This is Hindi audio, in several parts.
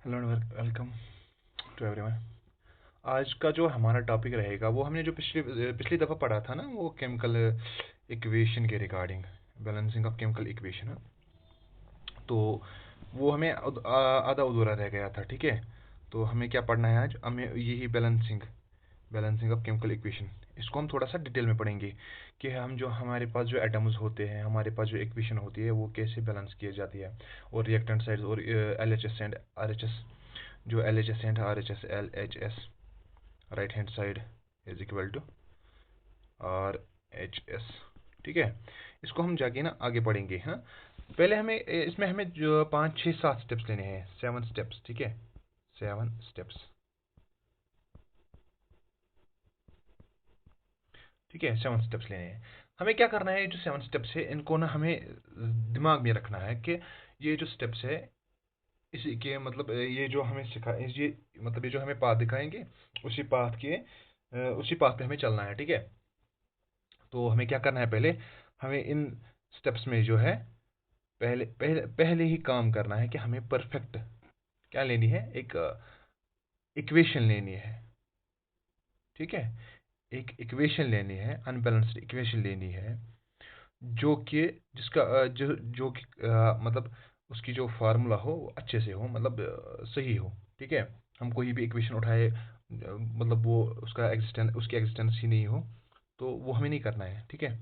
Hello and welcome to everyone. आज का जो हमारा टॉपिक रहेगा वो हमने जो पिछली पिछली दफ़ा पढ़ा था ना, वो केमिकल इक्वेशन के regarding balancing of chemical equation. तो वो हमें आधा अधूरा रह गया था, ठीक है। तो हमें क्या पढ़ना है आज? हमें यही balancing balancing of chemical equation, इसको हम थोड़ा सा डिटेल में पढ़ेंगे कि हम जो हमारे पास जो एटम्स होते हैं, हमारे पास जो इक्वेशन होती है, वो कैसे बैलेंस की जाती है। और रिएक्टेंट साइड्स और L H S and R H S, जो L H S and R H S, L H S right hand side is equal to R H S, ठीक है। इसको हम जाके ना आगे पढ़ेंगे। हाँ, पहले हमें इसमें हमें जो 5 6 7 स्टेप्स लेने हैं, 7 स्टेप्स, ठीक है। 7 स्टेप्स, ठीक है। 7 स्टेप्स लेने हैं। हमें क्या करना है, जो 7 स्टेप्स है इनको ना हमें दिमाग में रखना है कि ये जो स्टेप्स है, इसी के मतलब ये जो हमें सिखा ये मतलब ये जो हमें पाथ दिखाएंगे, उसी पाथ के उसी पाथ पे हमें चलना है, ठीक है। तो हमें क्या करना है, पहले हमें इन स्टेप्स में जो है पहले पहले पहले ही काम करना है कि हमें परफेक्ट क्या लेनी है, एक इक्वेशन लेनी है, ठीक है। एक इक्वेशन लेनी है, अनबैलेंस्ड इक्वेशन लेनी है, जो कि जिसका जो कि मतलब उसकी जो फार्मूला हो वो अच्छे से हो, मतलब सही हो, ठीक है। हम कोई भी इक्वेशन उठाए, मतलब वो उसकी एग्जिस्टेंस ही नहीं हो, तो वो हमें नहीं करना है, ठीक है।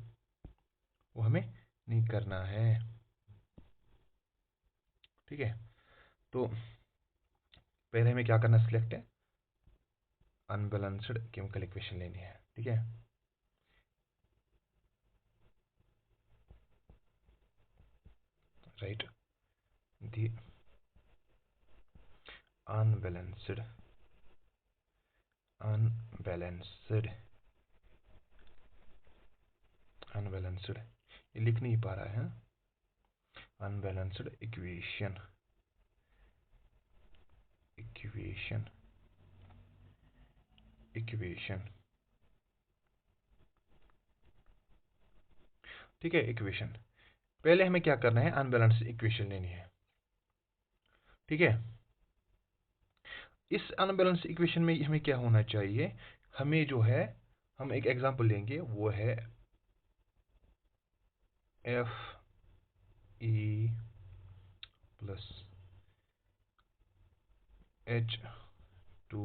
वो हमें नहीं करना है, ठीक है। तो पहले हमें क्या करना है, सिलेक्ट है अनबैलेंस्ड केमिकल इक्वेशन लेनी है, ठीक है। राइट दी अनबैलेंस्ड अनबैलेंस्ड अनबैलेंस्ड, ये लिख नहीं पा रहा है। अनबैलेंस्ड इक्वेशन इक्वेशन इक्वेशन, ठीक है। इक्वेशन, पहले हमें क्या करना है, अनबैलेंस्ड इक्वेशन लेनी है, ठीक है। इस अनबैलेंस्ड इक्वेशन में हमें क्या होना चाहिए, हमें जो है, हम एक एग्जांपल लेंगे, वो है F E plus H two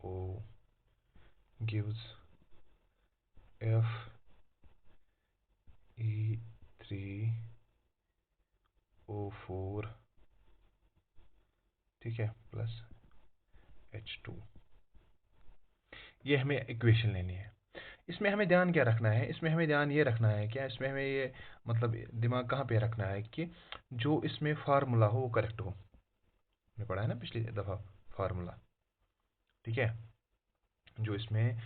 O gives F E three O four, ठीक है, प्लस एच टू। ये हमें इक्वेशन लेनी है। इसमें हमें ध्यान क्या रखना है, इसमें हमें ध्यान ये रखना है क्या, इसमें हमें ये मतलब दिमाग कहाँ पे रखना है कि जो इसमें फार्मूला हो वो करेक्ट हो। हमने पढ़ा है ना पिछली दफ़ा फार्मूला, ठीक है। जो इसमें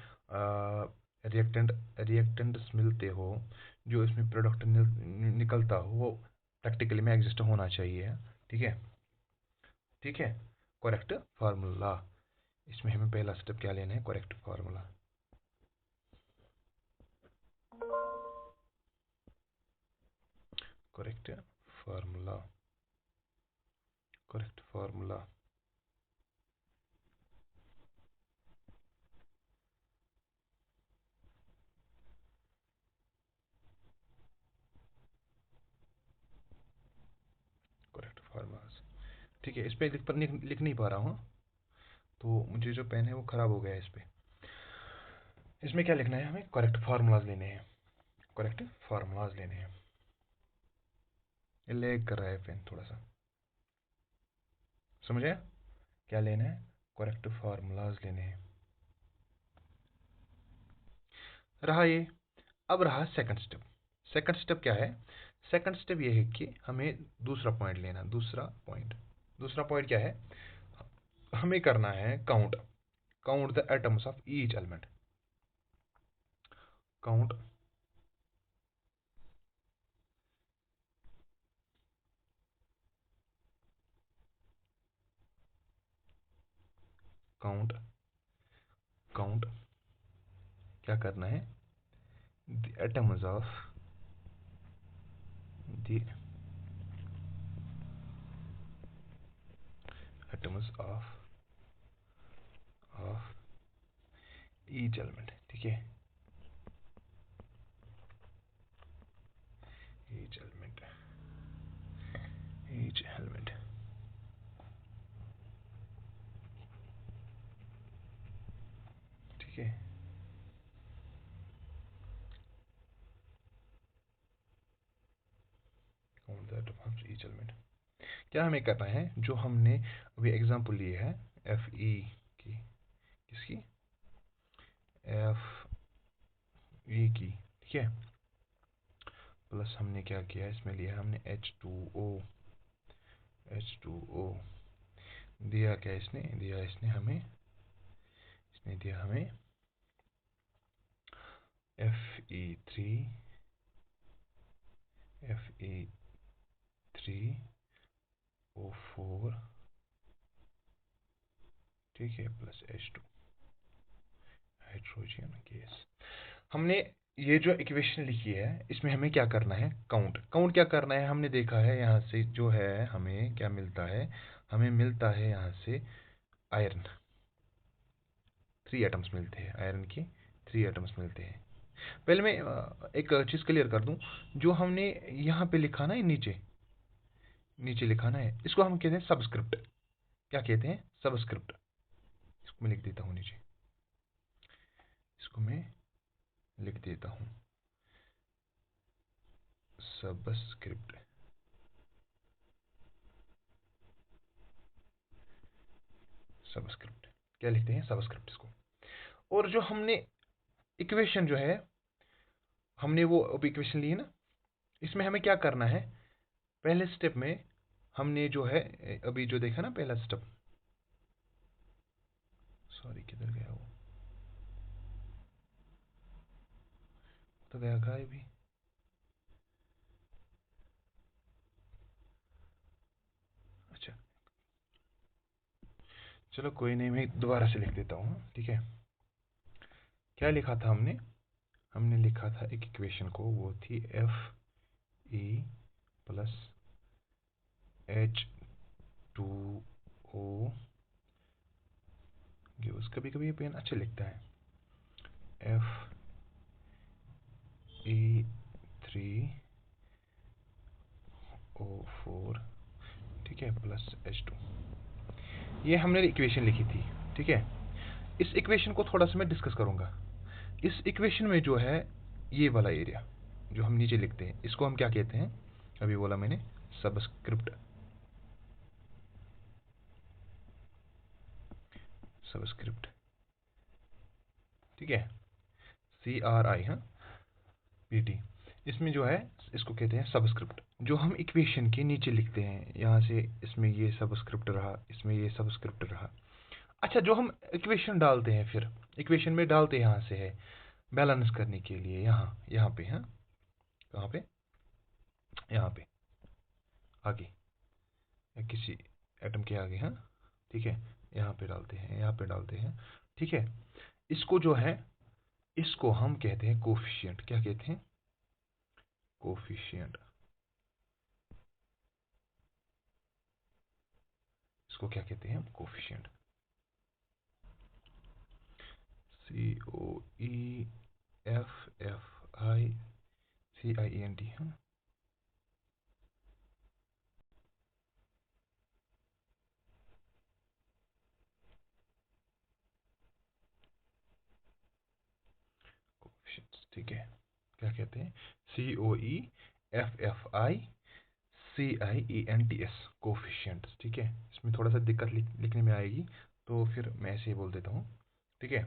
रिएक्टेंट रिएक्टेंट्स मिलते हो, जो इसमें प्रोडक्ट निकलता हो, वो प्रैक्टिकली में एग्जिस्ट होना चाहिए, ठीक है, ठीक है। करेक्ट फार्मूला, इसमें हमें पहला स्टेप क्या लेना है, correct formula. Correct formula, correct formula, correct formula, ठीक है। इस पर लिख नहीं पा रहा हूँ, तो मुझे जो पेन है वो ख़राब हो गया है। इस पे इसमें क्या लिखना है, हमें करेक्ट फार्मूलाज लेने हैं, करेक्ट फार्मूलाज लेने हैं। ये लैग कर रहा है पेन थोड़ा सा, समझ आया? क्या लेना है, करेक्ट फार्मूलाज लेने हैं। रहा ये, अब रहा सेकंड स्टेप। सेकंड स्टेप क्या है, सेकंड स्टेप ये है कि हमें दूसरा पॉइंट लेना, दूसरा पॉइंट क्या है, हमें करना है count, count the atoms of each element, count count count क्या करना है, the atoms of the because of each element, ठीक है, ईच एलिमेंट, ठीक है। ईच एलिमेंट क्या हमें करना है, जो हमने अभी एग्जांपल लिए है एफ ई की, किसकी, एफ ई की, ठीक है, प्लस हमने क्या किया, इसमें लिया हमने H2O, दिया क्या इसने दिया, इसने दिया हमें Fe3O4, ठीक है, प्लस H2 हाइड्रोजन गैस। हमने ये जो इक्वेशन लिखी है इसमें हमें क्या करना है, काउंट क्या करना है। हमने देखा है यहाँ से जो है हमें क्या मिलता है, हमें मिलता है यहाँ से आयरन 3 एटम्स मिलते हैं, आयरन के 3 एटम्स मिलते हैं। पहले मैं एक चीज़ क्लियर कर दूं, जो हमने यहाँ पे लिखा ना, नीचे लिखा ना है, इसको हम कहते हैं सबस्क्रिप्ट। क्या कहते हैं, सबस्क्रिप्ट। इसको मैं लिख देता हूँ नीचे, इसको मैं लिख देता हूँ सबस्क्रिप्ट। क्या लिखते हैं, सबस्क्रिप्ट इसको। और जो हमने इक्वेशन जो है, हमने वो अब इक्वेशन ली है ना, इसमें हमें क्या करना है, पहले स्टेप में हमने जो है अभी जो देखा ना, पहला स्टेप, सॉरी किधर गया वो, तो गया गायब भी। अच्छा चलो कोई नहीं, मैं दोबारा से लिख देता हूँ, ठीक है। क्या लिखा था हमने लिखा था एक इक्वेशन को, वो थी Fe प्लस H2O, कभी कभी ये पेन अच्छे लिखता है, Fe3O4, ठीक है, प्लस H2। ये हमने इक्वेशन लिखी थी, ठीक है। इस इक्वेशन को थोड़ा सा मैं डिस्कस करूंगा। इस इक्वेशन में जो है ये वाला एरिया जो हम नीचे लिखते हैं, इसको हम क्या कहते हैं, अभी बोला मैंने, सबस्क्रिप्ट। ठीक है, CRI, हाँ, PT। इसमें जो है इसको कहते हैं सबस्क्रिप्ट, जो हम इक्वेशन के नीचे लिखते हैं। यहाँ से इसमें ये सबस्क्रिप्ट रहा, इसमें ये सबस्क्रिप्ट रहा। अच्छा, जो हम इक्वेशन डालते हैं, फिर इक्वेशन में डालते हैं यहाँ से है बैलेंस करने के लिए, यहाँ पे, हाँ, कहाँ पे, यहाँ पे आगे, या किसी एटम के आगे, हाँ, ठीक है, यहाँ पे डालते हैं, ठीक है। इसको जो है, इसको हम कहते हैं कोफिशिएंट। क्या कहते हैं, कोफिशिएंट। इसको क्या कहते हैं, कोफिशिएंट। COEFFICIENT, हाँ, कोफिशिएंट्स, ठीक है। क्या कहते हैं, COEFFICIENTS, कोफिशिएंट्स, ठीक है। इसमें थोड़ा सा दिक्कत लिखने में आएगी, तो फिर मैं ऐसे ही बोल देता हूँ, ठीक है।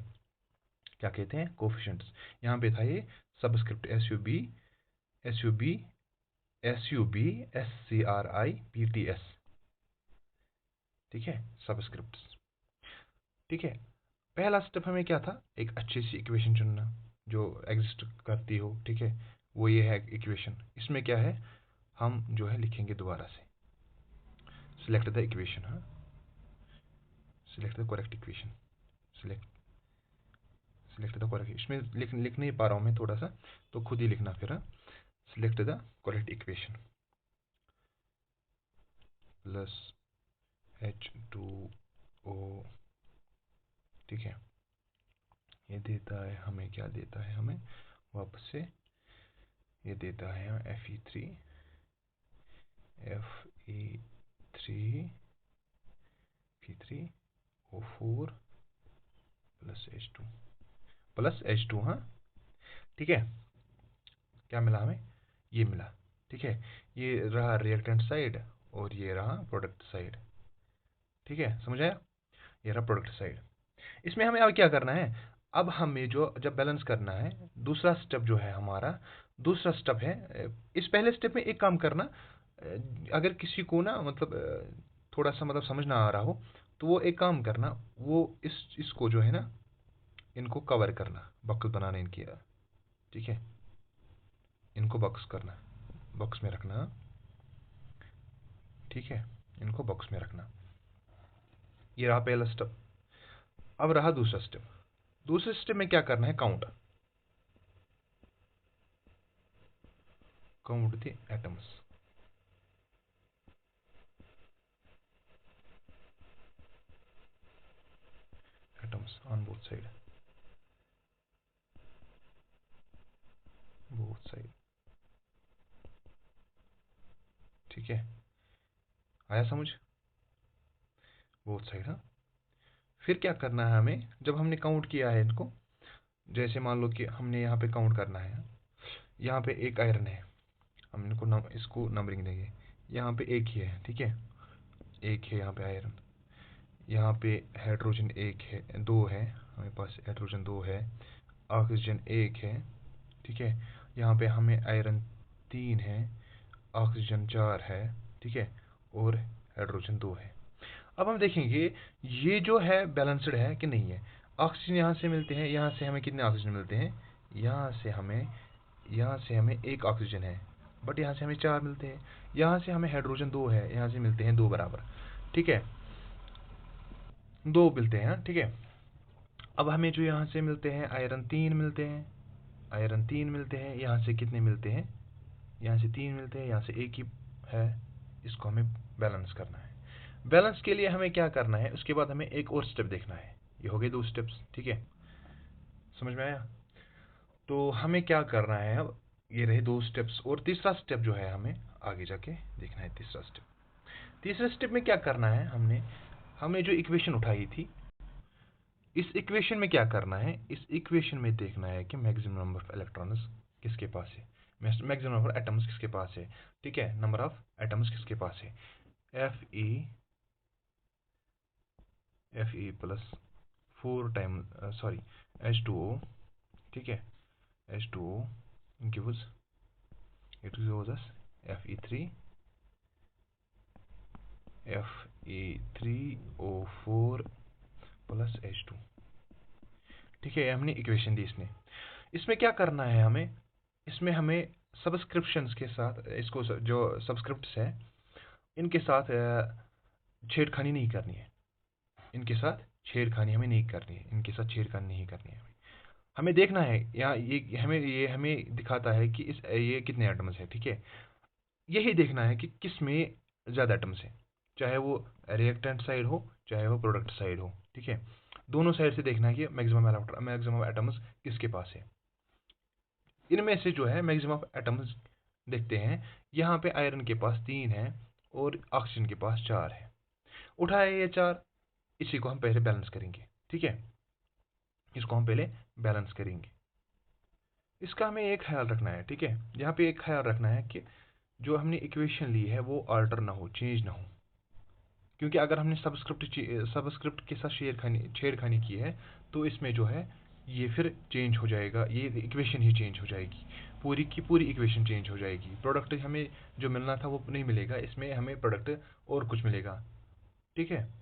क्या कहते हैं, कोफिशिएंट्स। यहाँ पे था ये सबस्क्रिप्ट, SUBSCRIPTS, ठीक है, सबस्क्रिप्ट्स, ठीक है। पहला स्टेप हमें क्या था, एक अच्छी सी इक्वेशन चुनना जो एग्जिस्ट करती हो, ठीक है, वो ये है इक्वेशन। इसमें क्या है, हम जो है लिखेंगे दोबारा से, सिलेक्ट द इक्वेशन, हाँ, select the correct equation, select the correct. इसमें लिख नहीं पा रहा हूँ मैं, थोड़ा सा, तो खुद ही लिखना फिर, हाँ। Select the correct equation plus H2O ओ, ठीक है। ये देता है हमें, क्या देता है हमें वापस से, ये देता है Fe3 Fe3O4 प्लस H2 हाँ, ठीक है। क्या मिला हमें, ये मिला, ठीक है। ये रहा रिएक्टेंट साइड और ये रहा प्रोडक्ट साइड, ठीक है, समझ आया। ये रहा प्रोडक्ट साइड। इसमें हमें अब क्या करना है, अब हमें जो जब बैलेंस करना है, दूसरा स्टेप जो है हमारा, दूसरा स्टेप है, इस पहले स्टेप में एक काम करना, अगर किसी को ना मतलब थोड़ा सा मतलब समझ ना आ रहा हो, तो वो एक काम करना, वो इसको जो है ना, इनको कवर करना, बॉक्स बनाना इनकी, ठीक है, इनको बॉक्स करना, बॉक्स में रखना, ठीक है, इनको बॉक्स में रखना। ये रहा पहला स्टेप। अब रहा दूसरा स्टेप। दूसरे स्टेप में क्या करना है, count the atoms. Atoms on both side, ठीक है, आया समझ, बोथ साइड हाँ। फिर क्या करना है हमें, जब हमने काउंट किया है इनको, जैसे मान लो कि हमने यहाँ पे काउंट करना है, यहाँ पे एक आयरन है, हम इनको इसको नंबरिंग देंगे, यहाँ पे एक ही है, ठीक है, एक है यहाँ पे आयरन, यहाँ पे हाइड्रोजन एक है, दो है, हमारे पास हाइड्रोजन दो है, ऑक्सीजन एक है, ठीक है, यहाँ पे हमें आयरन तीन है, ऑक्सीजन चार है, ठीक है, और हाइड्रोजन दो है। अब हम देखेंगे ये जो है बैलेंस्ड है कि नहीं है। ऑक्सीजन यहाँ से मिलते हैं, यहाँ से हमें कितने ऑक्सीजन मिलते हैं, यहाँ से हमें एक ऑक्सीजन है, बट यहाँ से हमें चार मिलते हैं, यहाँ से हमें हाइड्रोजन दो है, यहाँ से मिलते हैं दो बराबर, ठीक है, दो मिलते हैं, ठीक है। अब हमें जो यहाँ से मिलते हैं आयरन तीन मिलते हैं, आयरन तीन मिलते हैं, यहाँ से कितने मिलते हैं, यहाँ से तीन मिलते हैं, यहाँ से एक ही है, इसको हमें बैलेंस करना है। बैलेंस के लिए हमें क्या करना है, उसके बाद हमें एक और स्टेप देखना है। ये हो गए दो स्टेप्स, ठीक है, समझ में आया। तो हमें क्या करना है अब, ये रहे दो स्टेप्स, और तीसरा स्टेप जो है हमें आगे जाके देखना है। तीसरा स्टेप, तीसरे स्टेप में क्या करना है, हमने जो इक्वेशन उठाई थी, इस इक्वेशन में क्या करना है, इस इक्वेशन में देखना है कि मैक्सिमम नंबर ऑफ इलेक्ट्रॉन्स किसके पास है, मैक्सिमम नंबर ऑफ एटम्स किसके पास है, ठीक है, नंबर ऑफ एटम्स किसके पास है, Fe plus 4 time sorry H2O, ठीक है, H2O gives us Fe3O4 plus H2, ठीक है, हमने इक्वेशन दी इसमें क्या करना है हमें, इसमें हमें सब्सक्रिप्शंस के साथ, इसको जो सब्सक्रिप्ट्स है इनके साथ छेड़खानी नहीं करनी है, इनके साथ छेड़खानी हमें नहीं करनी है, इनके साथ छेड़खानी नहीं करनी है। हमें देखना है यहाँ ये हमें दिखाता है कि ये कितने एटम्स है, ठीक है, यही देखना है कि किस में ज़्यादा एटम्स है, चाहे वो रिएक्टेंट साइड हो चाहे वो प्रोडक्ट साइड हो, ठीक है, दोनों साइड से देखना है कि मैक्सिमम एटम्स किसके पास है। इनमें से जो है मैक्सिमम ऑफ एटम्स देखते हैं, यहाँ पे आयरन के पास तीन है और ऑक्सीजन के पास चार है, उठाए ये चार, इसी को हम पहले बैलेंस करेंगे, ठीक है, इसको हम पहले बैलेंस करेंगे। इसका हमें एक ख्याल रखना है, ठीक है, यहाँ पे एक ख्याल रखना है कि जो हमने इक्वेशन ली है वो अल्टर ना हो, चेंज ना हो, क्योंकि अगर हमने सबस्क्रिप्ट के साथ छेड़खानी की है तो इसमें जो है ये फिर चेंज हो जाएगा, ये इक्वेशन ही चेंज हो जाएगी, पूरी की पूरी इक्वेशन चेंज हो जाएगी, प्रोडक्ट हमें जो मिलना था वो नहीं मिलेगा, इसमें हमें प्रोडक्ट और कुछ मिलेगा, ठीक है।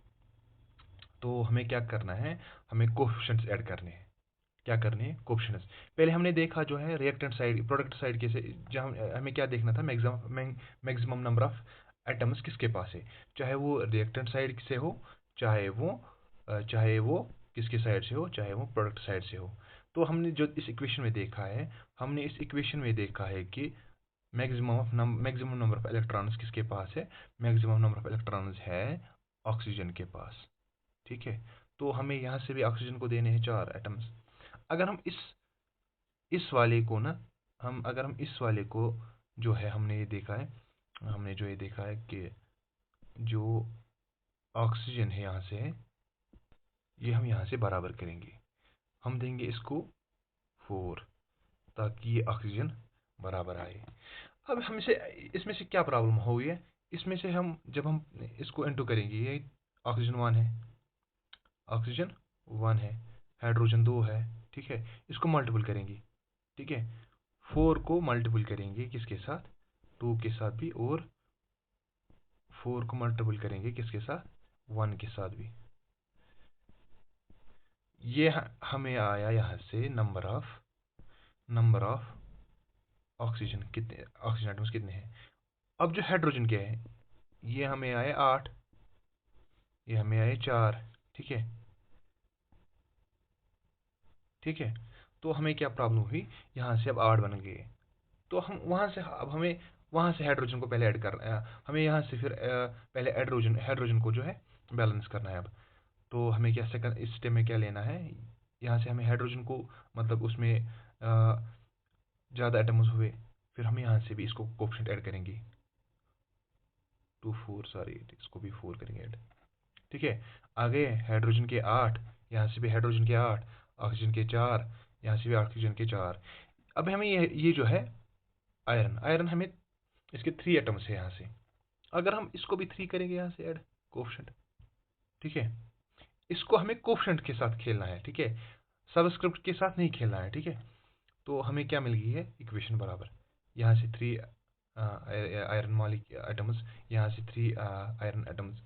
तो हमें क्या करना है, हमें कोफिशिएंट्स ऐड करने हैं। क्या करने हैं, कोफिशिएंट्स। पहले हमने देखा जो है रिएक्टेंट साइड प्रोडक्ट साइड के से, जहाँ हमें क्या देखना था, मैक्सिमम नंबर ऑफ एटम्स किसके पास है, चाहे वो रिएक्टेंट साइड से हो, चाहे वो किसके साइड से हो, चाहे वो प्रोडक्ट साइड से हो। तो हमने जो इस इक्वेशन में देखा है, हमने इस इक्वेशन में देखा है कि मैक्सिमम नंबर ऑफ इलेक्ट्रॉन्स किसके पास है, मैक्सिमम नंबर ऑफ इलेक्ट्रॉन्स है ऑक्सीजन के पास, ठीक है। तो हमें यहाँ से भी ऑक्सीजन को देने हैं 4 एटम्स। अगर हम इस वाले को ना, हम अगर हम इस वाले को जो है, हमने जो ये देखा है कि जो ऑक्सीजन है यहाँ से है, ये हम यहाँ से बराबर करेंगे। हम देंगे इसको 4 ताकि ये ऑक्सीजन बराबर आए। अब हमसे इसमें से क्या प्रॉब्लम हुई है, इसमें से हम जब हम इसको इंटू करेंगे, ये ऑक्सीजन 1 है, ऑक्सीजन 1 है, हाइड्रोजन 2 है, ठीक है। इसको मल्टीपल करेंगे, ठीक है। 4 को मल्टीपल करेंगे किसके साथ, 2 के साथ भी, और 4 को मल्टीपल करेंगे किसके साथ, 1 के साथ भी। ये हमें आया यहाँ से नंबर ऑफ ऑक्सीजन कितने, ऑक्सीजन एटम्स कितने हैं। अब जो हाइड्रोजन के हैं, ये हमें आए 8, ये हमें आए 4, ठीक है, ठीक है। तो हमें क्या प्रॉब्लम हुई, यहाँ से अब 8 बन गए। तो हम वहाँ से, अब हमें वहाँ से हाइड्रोजन को पहले ऐड करना है, हमें यहाँ से फिर पहले हाइड्रोजन को जो है बैलेंस करना है अब। तो हमें क्या सेकंड इस स्टेप में क्या लेना है, यहाँ से हमें हाइड्रोजन को, मतलब उसमें ज़्यादा एटम्स हुए, फिर हम यहाँ से भी इसको कोफिशिएंट ऐड करेंगे, 2 4, सॉरी इसको भी 4 करेंगे ऐड, ठीक है। आगे हाइड्रोजन के 8, यहाँ से भी हाइड्रोजन के 8, ऑक्सीजन के 4, यहाँ से भी ऑक्सीजन के 4। अब हमें ये जो है आयरन हमें इसके 3 एटम्स है यहाँ से, अगर हम इसको भी 3 करेंगे यहाँ से ऐड कोफिशिएंट, ठीक है। इसको हमें कोफिशिएंट के साथ खेलना है, ठीक है, सबस्क्रिप्ट के साथ नहीं खेलना है, ठीक है। तो हमें क्या मिल गई है, इक्वेशन बराबर, यहाँ से 3 आयरन मॉलिक एटम्स, यहाँ से 3 आयरन एटम्स,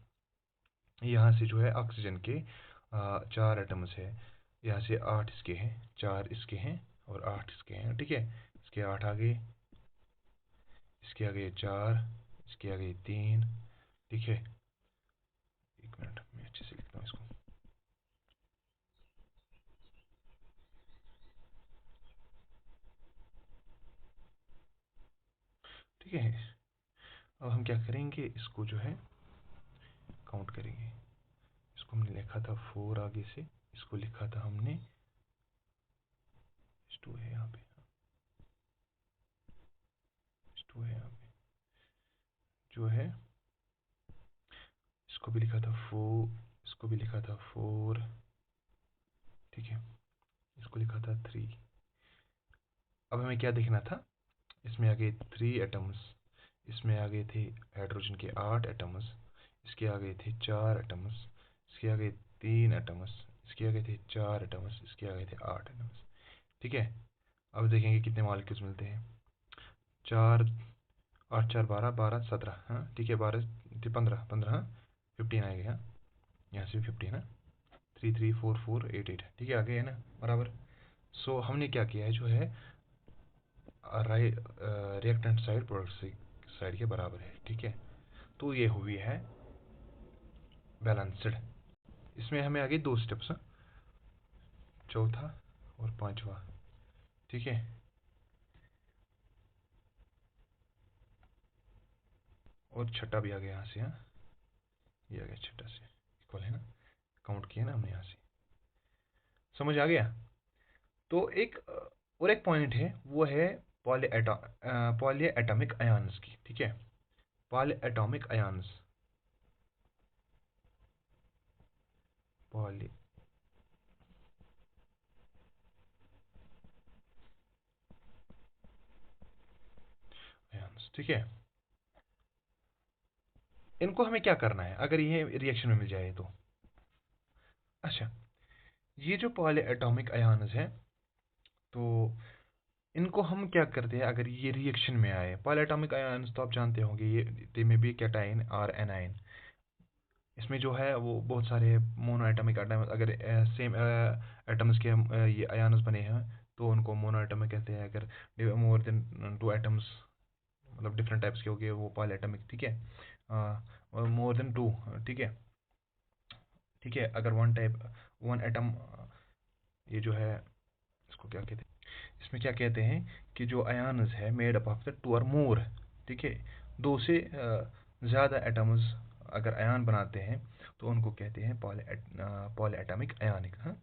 यहाँ से जो है ऑक्सीजन के 4 एटम्स है, यहाँ से 8 इसके हैं, 4 इसके हैं, और 8 इसके हैं, ठीक है। इसके 8 आ गए, इसके आ गए 4, इसके आ गए 3, ठीक है। एक मिनट मैं अच्छे से लिखता हूँ इसको, ठीक है। अब हम क्या करेंगे, इसको जो है काउंट करेंगे। इसको हमने लिखा था 4 आगे से, इसको लिखा था हमने 2 है यहाँ पे, 2 है यहाँ पे जो है, इसको भी लिखा था 4, इसको भी लिखा था 4, ठीक है, इसको लिखा था 3। अब हमें क्या देखना था, इसमें आ गए 3 एटम्स, इसमें आ गए थे हाइड्रोजन के 8 एटम्स, इसके आ गए थे 4 एटम्स, इसके आ गए 3 एटम्स, इसके आ गए थे 4 एटम्स, इसके आ गए थे 8 एटम्स, ठीक है। अब देखेंगे कितने मॉलिक्यूल्स मिलते हैं, 4 8 4 12 12 17, हाँ ठीक है, 12 15 15, हाँ 15 आएगा, हाँ यहाँ से भी 15 है, 3 3 4 4 8 8, ठीक है, आ गए है ना बराबर। सो हमने क्या किया है, जो है रिएक्टेंट साइड प्रोडक्ट साइड के बराबर है, ठीक है। तो ये हुई है बैलेंस्ड। इसमें हमें आगे 2 स्टेप्स, चौथा और पांचवा, ठीक है। और छठा भी आ गया यहाँ से, हाँ ये आ गया छठा से, इक्वल है ना, काउंट किया ना हमने यहाँ से, समझ आ गया। तो एक और एक पॉइंट है, वो है पॉली एटॉमिक आयन्स की, ठीक है, poly atomic ions, poly ions, ठीक है। इनको हमें क्या करना है अगर ये रिएक्शन में मिल जाए तो। अच्छा, ये जो पॉली एटॉमिक आयन्स हैं, तो इनको हम क्या करते हैं अगर ये रिएक्शन में आए, पॉली एटॉमिक आयन्स तो आप जानते होंगे, ये दे में भी कैटाइन और एनाइन, इसमें जो है वो बहुत सारे मोनो एटॉमिक आयन, अगर सेम एटम्स के ये आयन्स बने हैं तो उनको मोनो एटॉमिक कहते हैं। अगर मोर देन 2 एटम्स, मतलब डिफरेंट टाइप्स के हो गए, वो पॉली एटॉमिक, ठीक है, मोर देन 2, ठीक है, ठीक है। अगर वन एटम, ये जो है इसको क्या कहते हैं, इसमें क्या कहते हैं कि जो आयन्स है मेड अप ऑफ द 2 और मोर, ठीक है, 2 से ज़्यादा एटम्स अगर आयन बनाते हैं तो उनको कहते हैं पॉलीएटॉमिक आयनिक, हाँ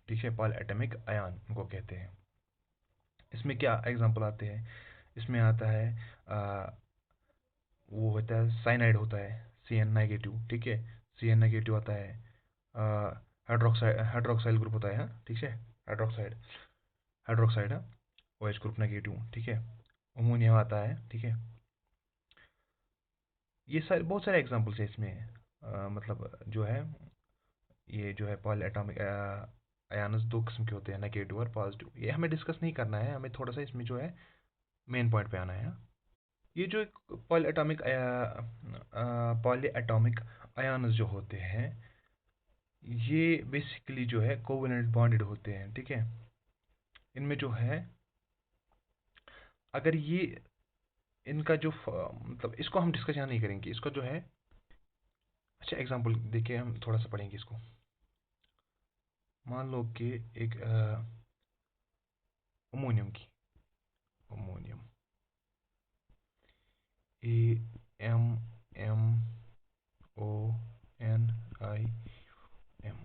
ठीक है, पॉलीएटॉमिक आयन उनको कहते हैं। इसमें क्या एग्जांपल आते हैं, इसमें आता है वो होता है साइनाइड होता है CN नेगेटिव, ठीक है, CN नेगेटिव आता है, हाइड्रोक्साइल ग्रुप होता है, हाँ ठीक है, हाइड्रोक्साइड हाइड्रोक्साइड है, OH ग्रुप नेगेटिव, ठीक है, अमोनिया आता है, ठीक है। ये सारे बहुत सारे एग्जांपल्स है इसमें, मतलब जो है ये जो है पॉली एटॉमिक आयन्स दो किस्म के होते हैं, नेगेटिव और पॉजिटिव। ये हमें डिस्कस नहीं करना है, हमें थोड़ा सा इसमें जो है मेन पॉइंट पे आना है। ये जो पॉली एटॉमिक आयन्स जो होते हैं ये बेसिकली जो है कोवेलेंट बॉन्डेड होते हैं, ठीक है। इनमें जो है अगर ये इनका जो मतलब इसको हम डिस्कस यहाँ नहीं करेंगे, इसको जो है अच्छा एग्जांपल देखिए, हम थोड़ा सा पढ़ेंगे इसको। मान लो कि एक अमोनियम की, अमोनियम AMMONIM,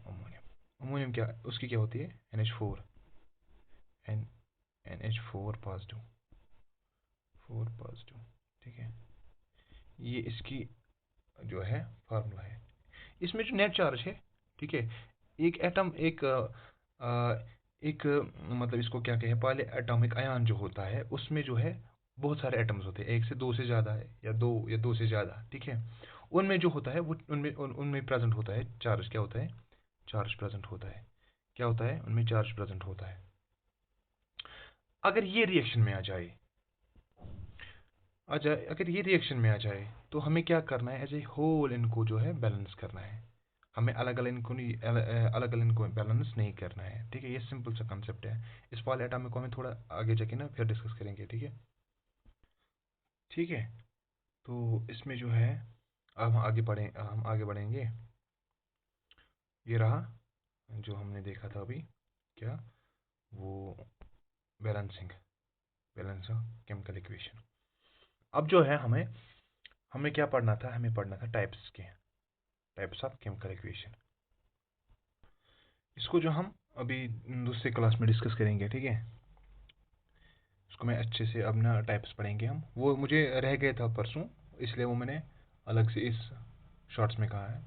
अमोनियम। अमोनियम क्या उसकी क्या होती है, NH4, N NH4 positive, 4 positive, ठीक है। ये इसकी जो है फार्मूला है। इसमें जो नेट चार्ज है, ठीक है, एक एटम एक मतलब इसको क्या कहें, पहले एटॉमिक आयन जो होता है उसमें जो है बहुत सारे एटम्स होते हैं, एक से दो से ज़्यादा है या दो से ज़्यादा, ठीक है। उनमें जो होता है वो उनमें प्रेजेंट होता है चार्ज, क्या होता है, चार्ज प्रेजेंट होता है, क्या होता है, उनमें चार्ज प्रेजेंट होता है। अगर ये रिएक्शन में अगर ये रिएक्शन में आ जाए तो हमें क्या करना है, एज ए होल इनको जो है बैलेंस करना है। हमें अलग अलग इनको नहीं, अलग अलग इनको बैलेंस नहीं करना है, ठीक है। ये सिंपल सा कंसेप्ट है। इस पॉली एटॉमिक को हमें थोड़ा आगे जाके ना फिर डिस्कस करेंगे, ठीक है, ठीक है। तो इसमें जो है अब हम आगे बढ़ेंगे। ये रहा जो हमने देखा था अभी, क्या वो बैलेंसिंग, बैलेंस केमिकल इक्वेशन। अब जो है हमें हमें क्या पढ़ना था, हमें पढ़ना था टाइप्स ऑफ केमिकल इक्वेशन। इसको जो हम अभी दूसरे क्लास में डिस्कस करेंगे, ठीक है। इसको मैं अच्छे से अब ना टाइप्स पढ़ेंगे हम, वो मुझे रह गया था परसों, इसलिए वो मैंने अलग से इस शॉर्ट्स में कहा है।